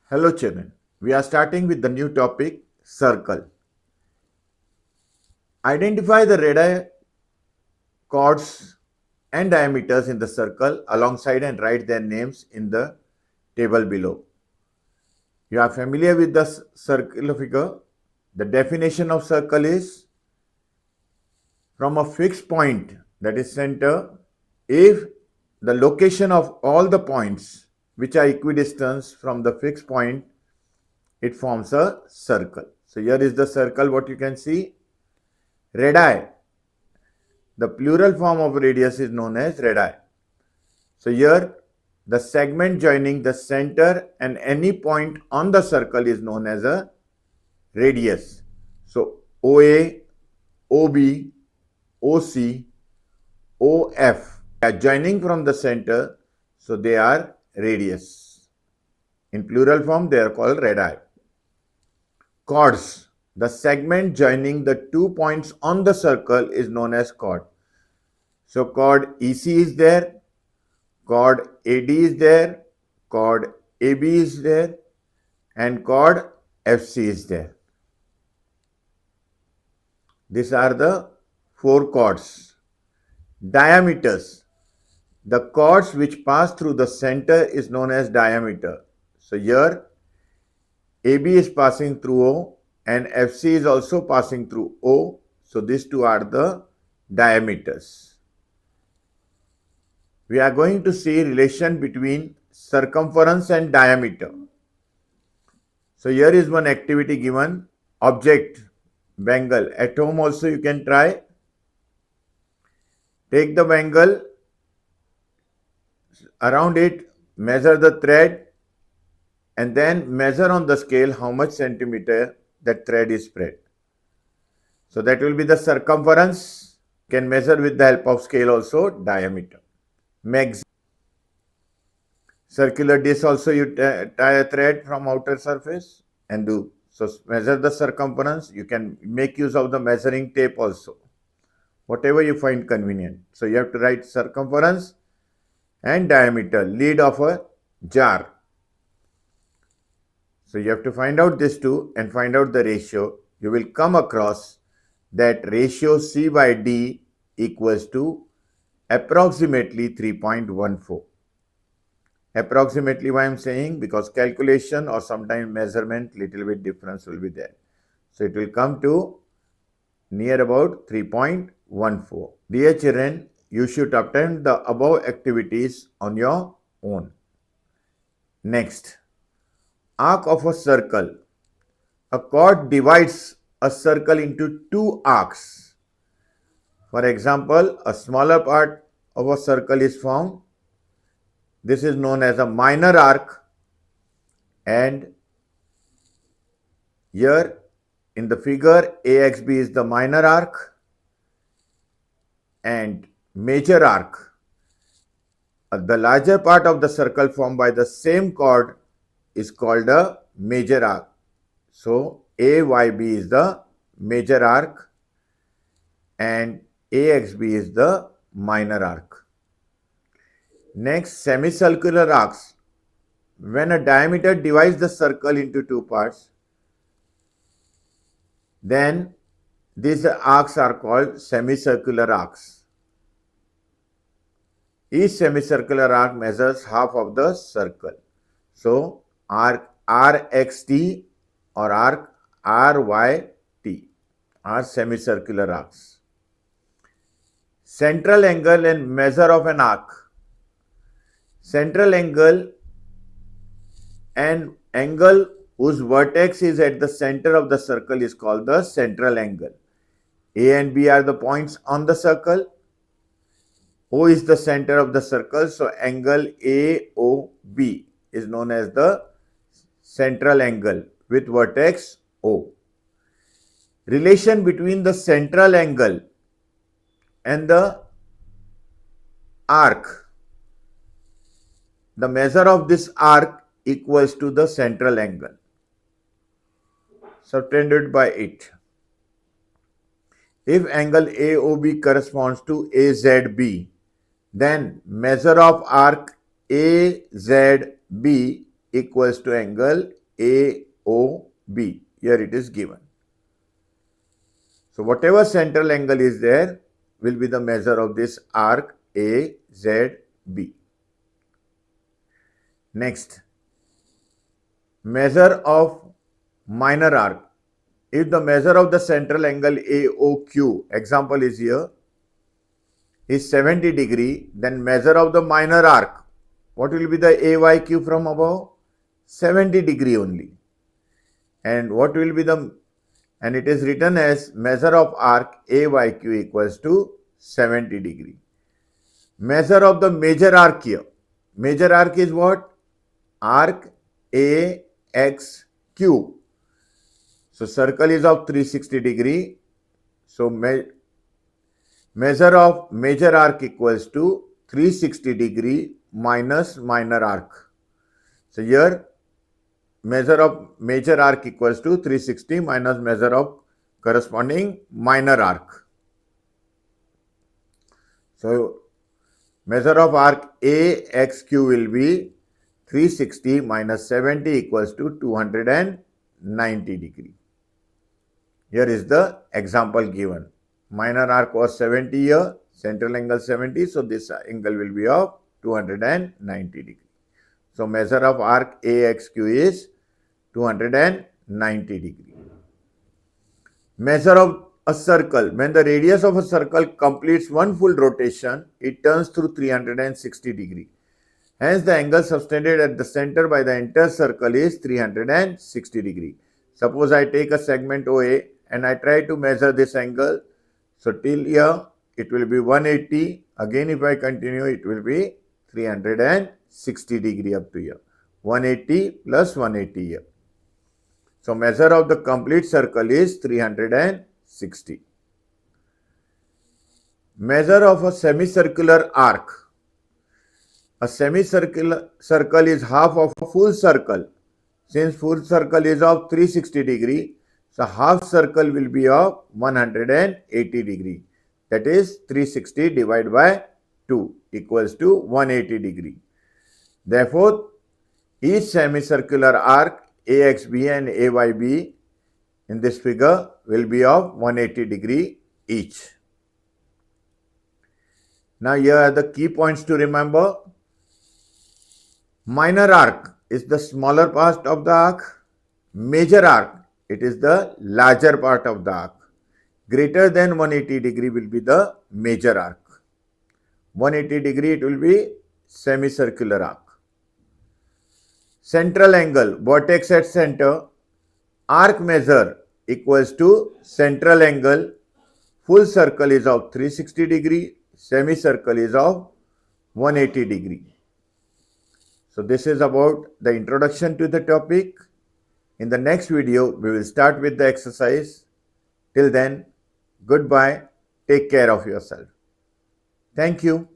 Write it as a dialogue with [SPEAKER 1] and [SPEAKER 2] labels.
[SPEAKER 1] Hello children, we are starting with the new topic, circle. Identify the radii, chords and diameters in the circle alongside and write their names in the table below. You are familiar with the circular figure. The definition of circle is from a fixed point, that is center, if the location of all the points which are equidistant from the fixed point, it forms a circle. So here is the circle, what you can see. Radii, the plural form of radius is known as radii. So here the segment joining the center and any point on the circle is known as a radius. So OA, OB, OC, OF are joining from the center, so they are radius. In plural form, they are called radii. Chords, the segment joining the 2 points on the circle is known as chord. So chord EC is there, chord AD is there, chord AB is there, and chord FC is there. These are the 4 chords. Diameters. The chords which pass through the center is known as diameter. So here AB is passing through O and FC is also passing through O. So these two are the diameters. We are going to see relation between circumference and diameter. So here is one activity given, object, bangle. At home also you can try. Take the bangle, around it measure the thread and then measure on the scale how much centimeter that thread is spread. So that will be the circumference. Can measure with the help of scale also diameter. Max. Circular disc also you tie a thread from outer surface and do. So measure the circumference. You can make use of the measuring tape also. Whatever you find convenient. So you have to write circumference and diameter, lid of a jar. So you have to find out these two and find out the ratio. You will come across that ratio C by D equals to approximately 3.14. Approximately why I am saying, because calculation or sometimes measurement little bit difference will be there. So it will come to near about 3.14. Dear children, you should attempt the above activities on your own. Next, arc of a circle. A chord divides a circle into 2 arcs. For example, a smaller part of a circle is formed. This is known as a minor arc, and here in the figure AXB is the minor arc and major arc. The larger part of the circle formed by the same chord is called a major arc. So AYB is the major arc and AXB is the minor arc. Next, semicircular arcs. When a diameter divides the circle into 2 parts, then these arcs are called semicircular arcs. Each semicircular arc measures half of the circle. So arc RXT or arc RYT are semicircular arcs. Central angle and measure of an arc. Central angle and angle whose vertex is at the center of the circle is called the central angle. A and B are the points on the circle. O is the center of the circle, so angle AOB is known as the central angle with vertex O. Relation between the central angle and the arc. The measure of this arc equals to the central angle, subtended by it. If angle AOB corresponds to AZB, then measure of arc AZB equals to angle AOB. Here it is given. So whatever central angle is there will be the measure of this arc AZB. Next, measure of minor arc. If the measure of the central angle AOQ, example is here, is 70 degree, then measure of the minor arc. What will be the AYQ from above? 70 degree only. And what will be the, and it is written as measure of arc AYQ equals to 70 degree. Measure of the major arc here. Major arc is what? Arc AXQ. So circle is of 360 degree. So measure of major arc equals to 360 degree minus minor arc. So here measure of major arc equals to 360 minus measure of corresponding minor arc. So measure of arc AXQ will be 360 minus 70 equals to 290 degree. Here is the example given. Minor arc was 70 here, central angle 70, so this angle will be of 290 degree. So measure of arc AXQ is 290 degree. Measure of a circle. When the radius of a circle completes one full rotation, it turns through 360 degree. Hence, the angle subtended at the center by the entire circle is 360 degree. Suppose I take a segment OA and I try to measure this angle. So till here it will be 180. Again, if I continue, it will be 360 degree up to here. 180 plus 180 here. So measure of the complete circle is 360. Measure of a semicircular arc. A semicircular circle is half of a full circle. Since full circle is of 360 degree, so half circle will be of 180 degree. That is 360 divided by 2 equals to 180 degree. Therefore, each semicircular arc AXB and AYB in this figure will be of 180 degree each. Now here are the key points to remember. Minor arc is the smaller part of the arc. Major arc, it is the larger part of the arc. Greater than 180 degree will be the major arc. 180 degree it will be semicircular arc. Central angle, vertex at center, arc measure equals to central angle. Full circle is of 360 degree, semicircle is of 180 degree. So this is about the introduction to the topic. In the next video, we will start with the exercise. Till then, goodbye. Take care of yourself. Thank you.